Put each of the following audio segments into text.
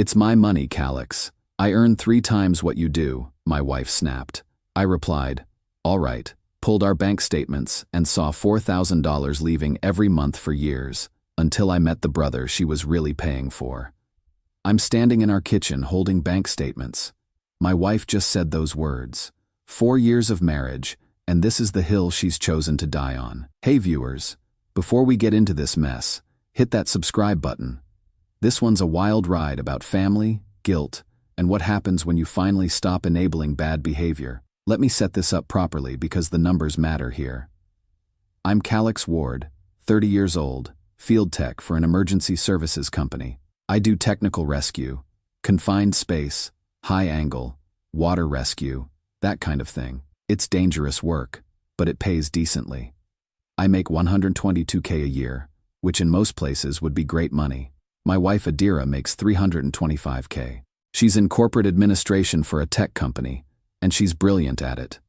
It's my money, Calix. I earn 3 times what you do, my wife snapped. I replied, all right, pulled our bank statements and saw $4,000 leaving every month for years, until I met the brother she was really paying for. I'm standing in our kitchen holding bank statements. My wife just said those words. 4 years of marriage, and this is the hill she's chosen to die on. Hey viewers, before we get into this mess, hit that subscribe button. This one's a wild ride about family, guilt, and what happens when you finally stop enabling bad behavior. Let me set this up properly because the numbers matter here. I'm Calix Ward, 30 years old, field tech for an emergency services company. I do technical rescue, confined space, high angle, water rescue, that kind of thing. It's dangerous work, but it pays decently. I make $122K a year, which in most places would be great money. My wife Adira makes $325K. She's in corporate administration for a tech company, and she's brilliant at it.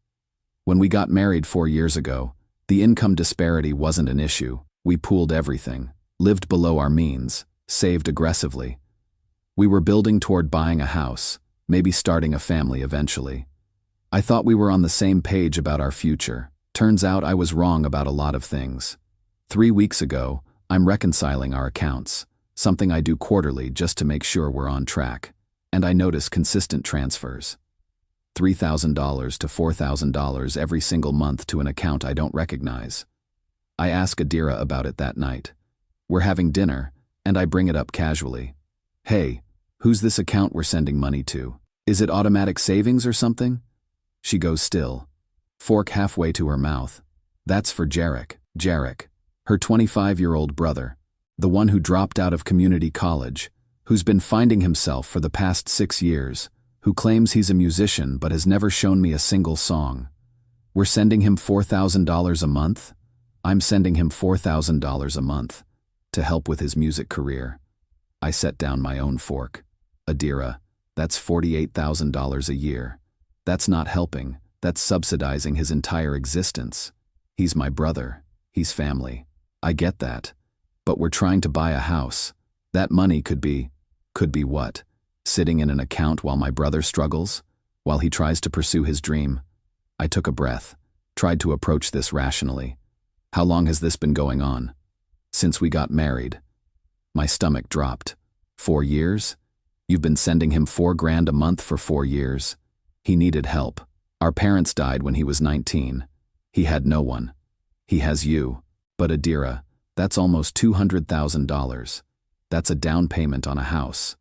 When we got married 4 years ago, the income disparity wasn't an issue. We pooled everything, lived below our means, saved aggressively. We were building toward buying a house, maybe starting a family eventually. I thought we were on the same page about our future. Turns out I was wrong about a lot of things. 3 weeks ago, I'm reconciling our accounts, something I do quarterly just to make sure we're on track. And I notice consistent transfers. $3,000 to $4,000 every single month to an account I don't recognize. I ask Adira about it that night. We're having dinner, and I bring it up casually. Hey, who's this account we're sending money to? Is it automatic savings or something? She goes still. Fork halfway to her mouth. That's for Jarek, her 25-year-old brother, the one who dropped out of community college, who's been finding himself for the past 6 years, who claims he's a musician but has never shown me a single song. We're sending him $4,000 a month? I'm sending him $4,000 a month to help with his music career. I set down my own fork. Adira, that's $48,000 a year. That's not helping, that's subsidizing his entire existence. He's my brother, he's family. I get that. But we're trying to buy a house. That money could be what? Sitting in an account while my brother struggles? While he tries to pursue his dream? I took a breath, tried to approach this rationally. How long has this been going on? Since we got married. My stomach dropped. 4 years? You've been sending him $4,000 a month for 4 years? He needed help. Our parents died when he was 19. He had no one. He has you. But Adira, that's almost $200,000. That's a down payment on a house.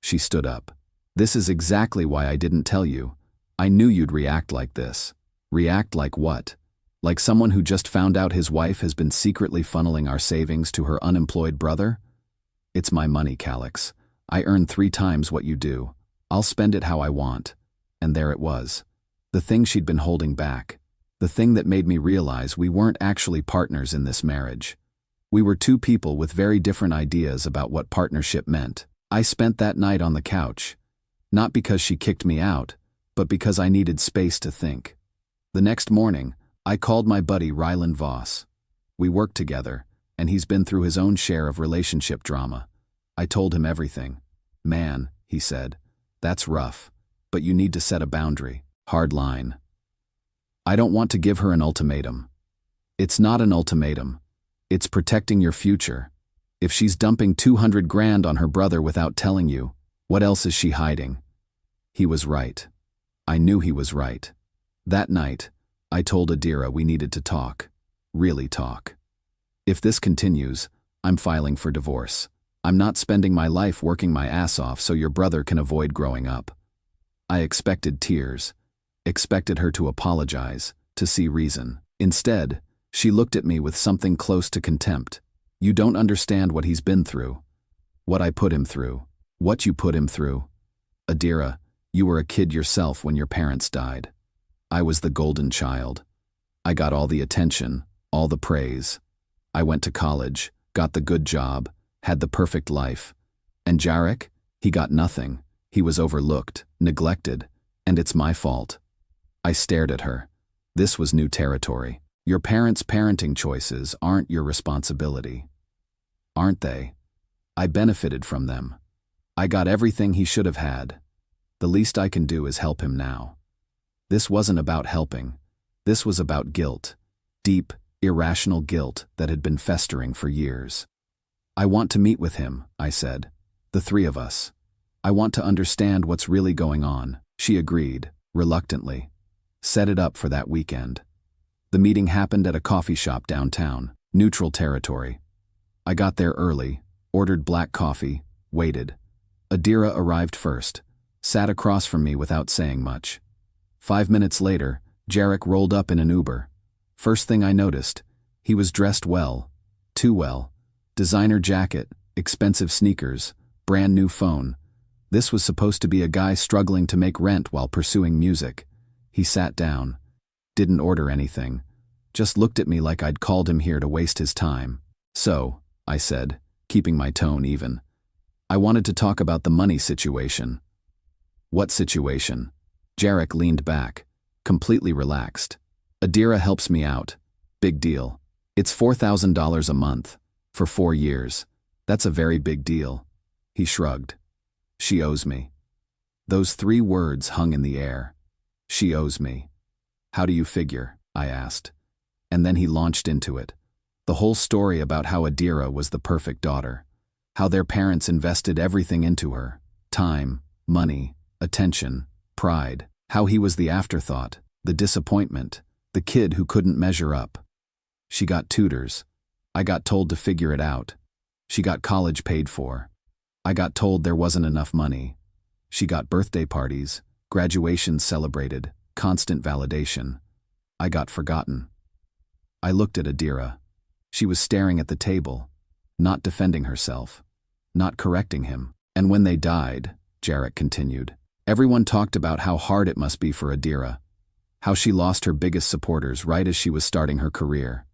She stood up. This is exactly why I didn't tell you. I knew you'd react like this. React like what? Like someone who just found out his wife has been secretly funneling our savings to her unemployed brother? It's my money, Calix. I earn 3 times what you do. I'll spend it how I want. And there it was. The thing she'd been holding back. The thing that made me realize we weren't actually partners in this marriage. We were 2 people with very different ideas about what partnership meant. I spent that night on the couch. Not because she kicked me out, but because I needed space to think. The next morning, I called my buddy Ryland Voss. We worked together, and he's been through his own share of relationship drama. I told him everything. Man, he said, that's rough, but you need to set a boundary. Hard line. I don't want to give her an ultimatum. It's not an ultimatum. It's protecting your future. If she's dumping $200,000 on her brother without telling you, what else is she hiding? He was right. I knew he was right. That night, I told Adira we needed to talk. Really talk. If this continues, I'm filing for divorce. I'm not spending my life working my ass off so your brother can avoid growing up. I expected tears. Expected her to apologize, to see reason. Instead, she looked at me with something close to contempt. You don't understand what he's been through. What I put him through. What you put him through. Adira, you were a kid yourself when your parents died. I was the golden child. I got all the attention, all the praise. I went to college, got the good job, had the perfect life. And Jarek, he got nothing. He was overlooked, neglected, and it's my fault. I stared at her. This was new territory. Your parents' parenting choices aren't your responsibility. Aren't they? I benefited from them. I got everything he should have had. The least I can do is help him now. This wasn't about helping. This was about guilt. Deep, irrational guilt that had been festering for years. I want to meet with him, I said. The three of us. I want to understand what's really going on. She agreed, reluctantly. Set it up for that weekend. The meeting happened at a coffee shop downtown, neutral territory. I got there early, ordered black coffee, waited. Adira arrived first, sat across from me without saying much. 5 minutes later, Jarek rolled up in an Uber. First thing I noticed, he was dressed well. Too well. Designer jacket, expensive sneakers, brand new phone. This was supposed to be a guy struggling to make rent while pursuing music. He sat down. Didn't order anything. Just looked at me like I'd called him here to waste his time. So, I said, keeping my tone even. I wanted to talk about the money situation. What situation? Jarek leaned back, completely relaxed. Adira helps me out. Big deal. It's $4,000 a month. For 4 years. That's a very big deal. He shrugged. She owes me. Those 3 words hung in the air. She owes me. How do you figure? I asked. And then he launched into it. The whole story about how Adira was the perfect daughter. How their parents invested everything into her. Time, money, attention, pride. How he was the afterthought, the disappointment, the kid who couldn't measure up. She got tutors. I got told to figure it out. She got college paid for. I got told there wasn't enough money. She got birthday parties, graduations celebrated, constant validation. I got forgotten. I looked at Adira. She was staring at the table, not defending herself, not correcting him. And when they died, Jarek continued, everyone talked about how hard it must be for Adira, how she lost her biggest supporters right as she was starting her career.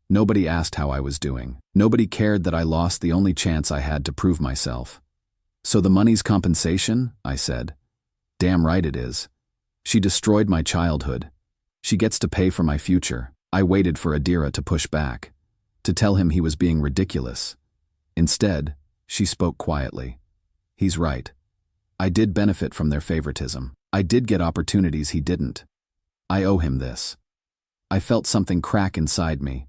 Nobody asked how I was doing. Nobody cared that I lost the only chance I had to prove myself. So the money's compensation? I said. Damn right it is. She destroyed my childhood. She gets to pay for my future. I waited for Adira to push back, to tell him he was being ridiculous. Instead, she spoke quietly. He's right. I did benefit from their favoritism. I did get opportunities he didn't. I owe him this. I felt something crack inside me.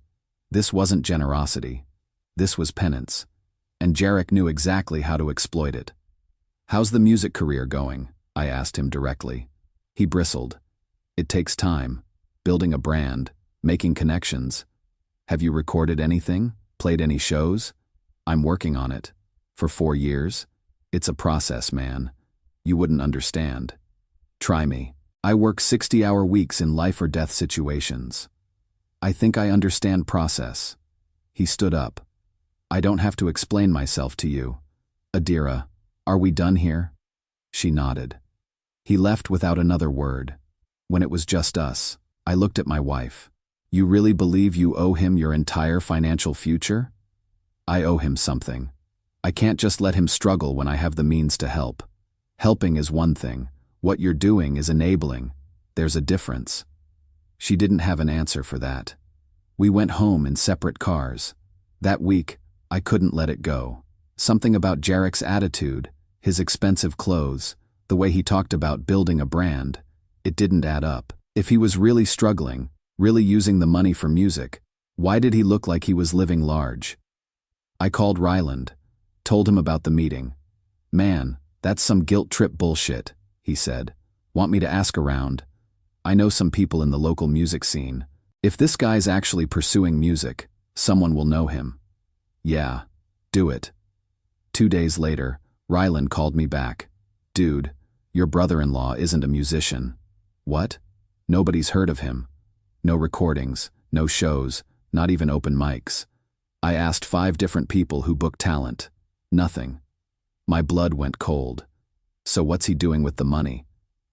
This wasn't generosity. This was penance. And Jarek knew exactly how to exploit it. How's the music career going? I asked him directly. He bristled. It takes time. Building a brand, making connections. Have you recorded anything? Played any shows? I'm working on it. For 4 years? It's a process, man. You wouldn't understand. Try me. I work 60-hour weeks in life or death situations. I think I understand process. He stood up. I don't have to explain myself to you. Adira, are we done here? She nodded. He left without another word. When it was just us, I looked at my wife. You really believe you owe him your entire financial future? I owe him something. I can't just let him struggle when I have the means to help. Helping is one thing. What you're doing is enabling. There's a difference. She didn't have an answer for that. We went home in separate cars. That week, I couldn't let it go. Something about Jarek's attitude, his expensive clothes, the way he talked about building a brand, it didn't add up. If he was really struggling, really using the money for music, why did he look like he was living large? I called Ryland, told him about the meeting. Man, that's some guilt trip bullshit, he said. Want me to ask around? I know some people in the local music scene. If this guy's actually pursuing music, someone will know him. Yeah, do it. 2 days later, Ryland called me back. Dude, your brother-in-law isn't a musician. What? Nobody's heard of him. No recordings, no shows, not even open mics. I asked 5 different people who book talent. Nothing. My blood went cold. So what's he doing with the money?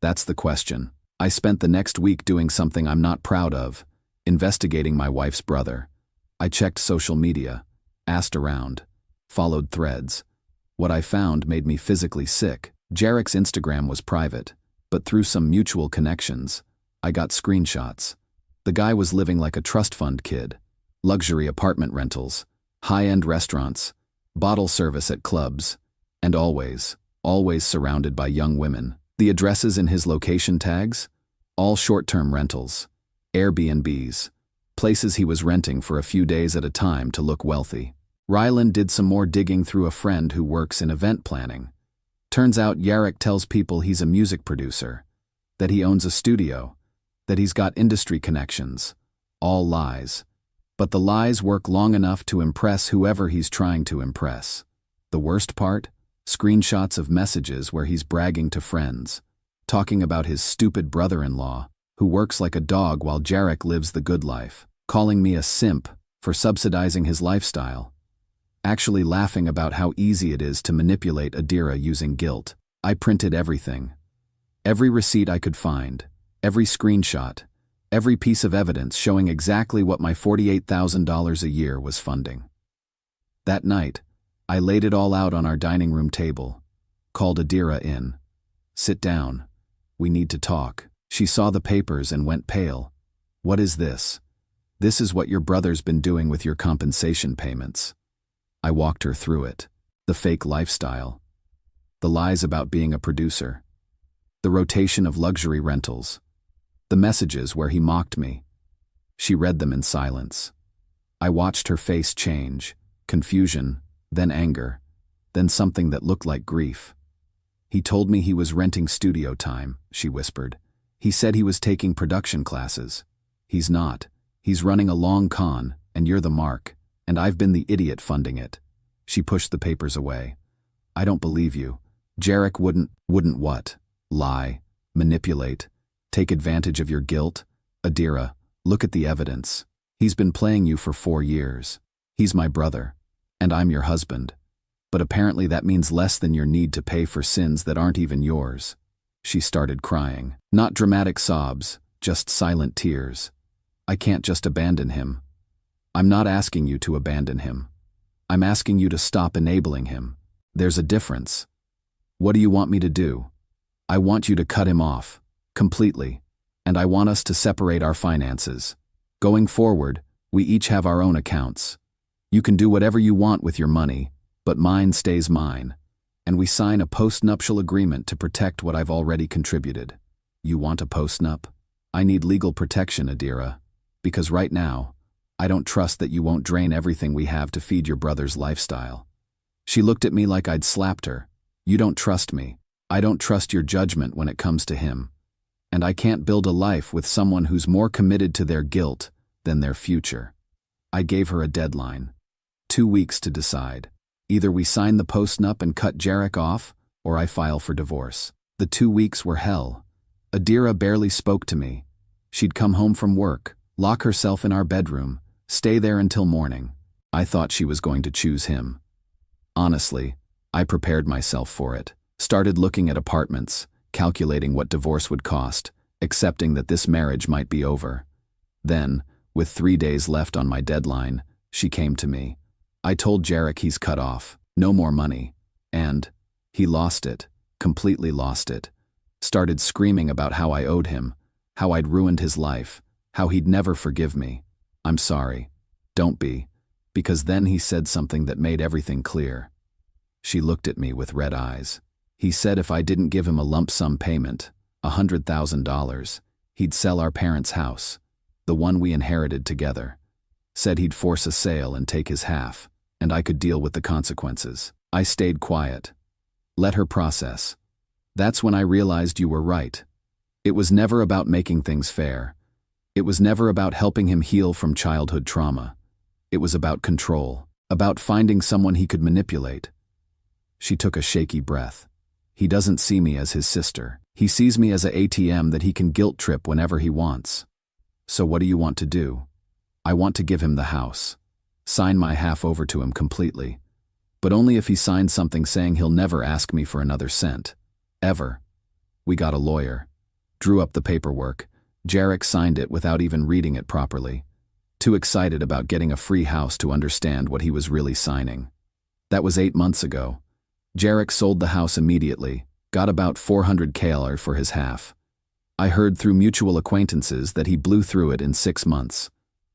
That's the question. I spent the next week doing something I'm not proud of, investigating my wife's brother. I checked social media, asked around, followed threads. What I found made me physically sick. Jarek's Instagram was private, but through some mutual connections, I got screenshots. The guy was living like a trust fund kid. Luxury apartment rentals, high-end restaurants, bottle service at clubs, and always, always surrounded by young women. The addresses in his location tags? All short-term rentals, Airbnbs, places he was renting for a few days at a time to look wealthy. Ryland did some more digging through a friend who works in event planning. Turns out Yarek tells people he's a music producer, that he owns a studio, that he's got industry connections. All lies. But the lies work long enough to impress whoever he's trying to impress. The worst part? Screenshots of messages where he's bragging to friends, talking about his stupid brother-in-law, who works like a dog while Jarek lives the good life, calling me a simp for subsidizing his lifestyle, actually laughing about how easy it is to manipulate Adira using guilt. I printed everything. Every receipt I could find, every screenshot, every piece of evidence showing exactly what my $48,000 a year was funding. That night, I laid it all out on our dining room table, called Adira in. "Sit down. We need to talk." She saw the papers and went pale. "What is this?" "This is what your brother's been doing with your compensation payments." I walked her through it. The fake lifestyle. The lies about being a producer. The rotation of luxury rentals. The messages where he mocked me. She read them in silence. I watched her face change, confusion, then anger, then something that looked like grief. "He told me he was renting studio time," she whispered. "He said he was taking production classes. He's not. He's running a long con, and you're the mark, and I've been the idiot funding it." She pushed the papers away. "I don't believe you. Jarek wouldn't what? Lie, manipulate, take advantage of your guilt? Adira, look at the evidence. He's been playing you for 4 years. He's my brother, and I'm your husband. But apparently that means less than your need to pay for sins that aren't even yours." She started crying. Not dramatic sobs, just silent tears. "I can't just abandon him. I'm not asking you to abandon him. I'm asking you to stop enabling him. There's a difference. What do you want me to do? I want you to cut him off, completely, and I want us to separate our finances. Going forward, we each have our own accounts. You can do whatever you want with your money, but mine stays mine, and we sign a post-nuptial agreement to protect what I've already contributed." "You want a post-nup?" "I need legal protection, Adira, because right now, I don't trust that you won't drain everything we have to feed your brother's lifestyle." She looked at me like I'd slapped her. "You don't trust me. I don't trust your judgment when it comes to him. And I can't build a life with someone who's more committed to their guilt than their future." I gave her a deadline. 2 weeks to decide. Either we sign the post-nup and cut Jarek off, or I file for divorce. The 2 weeks were hell. Adira barely spoke to me. She'd come home from work, lock herself in our bedroom, stay there until morning. I thought she was going to choose him. Honestly, I prepared myself for it. Started looking at apartments, calculating what divorce would cost, accepting that this marriage might be over. Then, with 3 days left on my deadline, she came to me. I told Jarek he's cut off, no more money. And he lost it, completely lost it. Started screaming about how I owed him, how I'd ruined his life, how he'd never forgive me. I'm sorry. Don't be. Because then he said something that made everything clear. She looked at me with red eyes. He said if I didn't give him a lump sum payment, $100,000, he'd sell our parents' house, the one we inherited together. Said he'd force a sale and take his half, and I could deal with the consequences. I stayed quiet. Let her process. That's when I realized you were right. It was never about making things fair. It was never about helping him heal from childhood trauma. It was about control, about finding someone he could manipulate. She took a shaky breath. He doesn't see me as his sister. He sees me as an ATM that he can guilt trip whenever he wants. So what do you want to do? I want to give him the house. Sign my half over to him completely. But only if he signs something saying he'll never ask me for another cent. Ever. We got a lawyer. Drew up the paperwork. Jarek signed it without even reading it properly. Too excited about getting a free house to understand what he was really signing. That was 8 months ago. Jarek sold the house immediately, got about $400,000 for his half. I heard through mutual acquaintances that he blew through it in 6 months.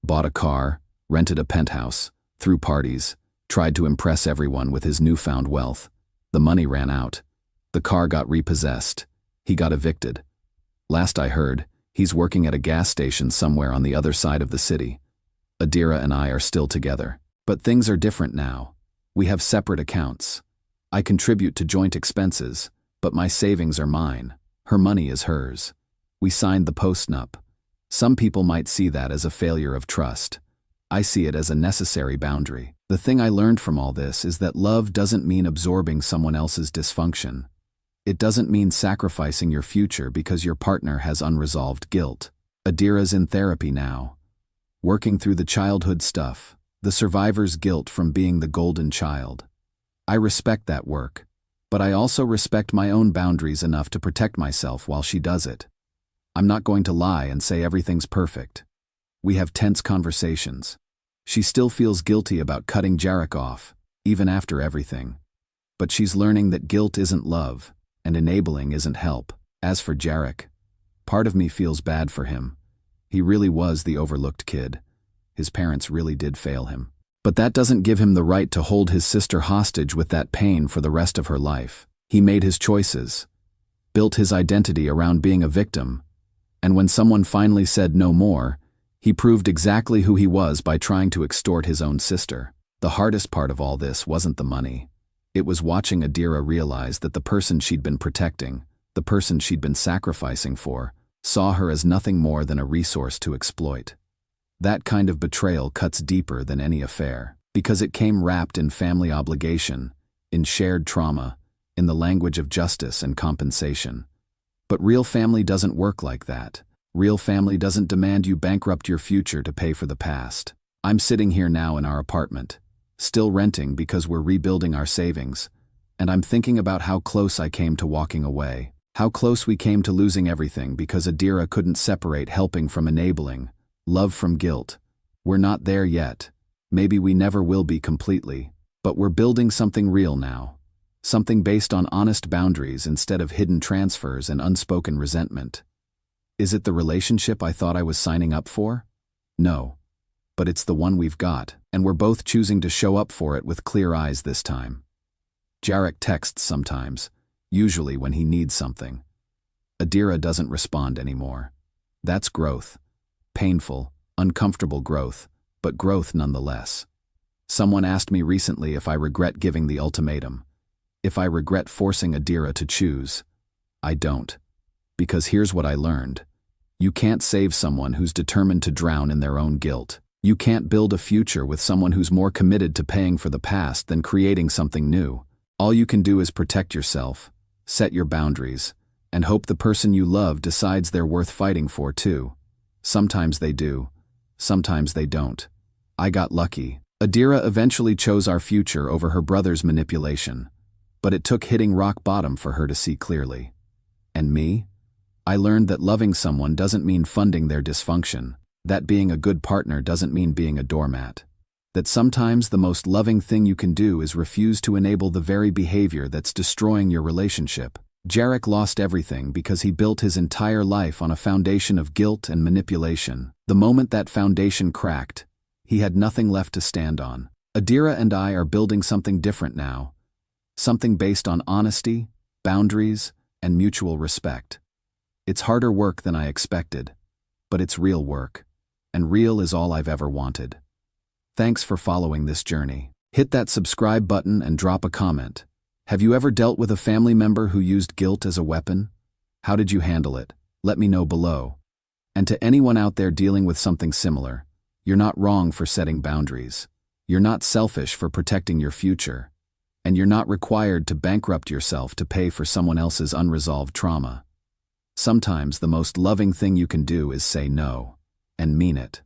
Bought a car, rented a penthouse, threw parties, tried to impress everyone with his newfound wealth. The money ran out. The car got repossessed. He got evicted. Last I heard, he's working at a gas station somewhere on the other side of the city. Adira and I are still together. But things are different now. We have separate accounts. I contribute to joint expenses, but my savings are mine. Her money is hers. We signed the postnup. Some people might see that as a failure of trust. I see it as a necessary boundary. The thing I learned from all this is that love doesn't mean absorbing someone else's dysfunction. It doesn't mean sacrificing your future because your partner has unresolved guilt. Adira's in therapy now, working through the childhood stuff, the survivor's guilt from being the golden child. I respect that work, but I also respect my own boundaries enough to protect myself while she does it. I'm not going to lie and say everything's perfect. We have tense conversations. She still feels guilty about cutting Jarek off, even after everything. But she's learning that guilt isn't love, and enabling isn't help. As for Jarek, part of me feels bad for him. He really was the overlooked kid. His parents really did fail him. But that doesn't give him the right to hold his sister hostage with that pain for the rest of her life. He made his choices, built his identity around being a victim, and when someone finally said no more, he proved exactly who he was by trying to extort his own sister. The hardest part of all this wasn't the money. It was watching Adira realize that the person she'd been protecting, the person she'd been sacrificing for, saw her as nothing more than a resource to exploit. That kind of betrayal cuts deeper than any affair, because it came wrapped in family obligation, in shared trauma, in the language of justice and compensation. But real family doesn't work like that. Real family doesn't demand you bankrupt your future to pay for the past. I'm sitting here now in our apartment, still renting because we're rebuilding our savings, and I'm thinking about how close I came to walking away, how close we came to losing everything because Adira couldn't separate helping from enabling, love from guilt. We're not there yet. Maybe we never will be completely, but we're building something real now. Something based on honest boundaries instead of hidden transfers and unspoken resentment. Is it the relationship I thought I was signing up for? No. But it's the one we've got, and we're both choosing to show up for it with clear eyes this time. Jarek texts sometimes, usually when he needs something. Adira doesn't respond anymore. That's growth. Painful, uncomfortable growth, but growth nonetheless. Someone asked me recently if I regret giving the ultimatum. If I regret forcing Adira to choose. I don't. Because here's what I learned. You can't save someone who's determined to drown in their own guilt. You can't build a future with someone who's more committed to paying for the past than creating something new. All you can do is protect yourself, set your boundaries, and hope the person you love decides they're worth fighting for too. Sometimes they do, sometimes they don't. I got lucky. Adira eventually chose our future over her brother's manipulation, but it took hitting rock bottom for her to see clearly. And me? I learned that loving someone doesn't mean funding their dysfunction, that being a good partner doesn't mean being a doormat, that sometimes the most loving thing you can do is refuse to enable the very behavior that's destroying your relationship. Jarek lost everything because he built his entire life on a foundation of guilt and manipulation. The moment that foundation cracked, he had nothing left to stand on. Adira and I are building something different now, something based on honesty, boundaries, and mutual respect. It's harder work than I expected, but it's real work, and real is all I've ever wanted. Thanks for following this journey. Hit that subscribe button and drop a comment. Have you ever dealt with a family member who used guilt as a weapon? How did you handle it? Let me know below. And to anyone out there dealing with something similar, you're not wrong for setting boundaries. You're not selfish for protecting your future. And you're not required to bankrupt yourself to pay for someone else's unresolved trauma. Sometimes the most loving thing you can do is say no, and mean it.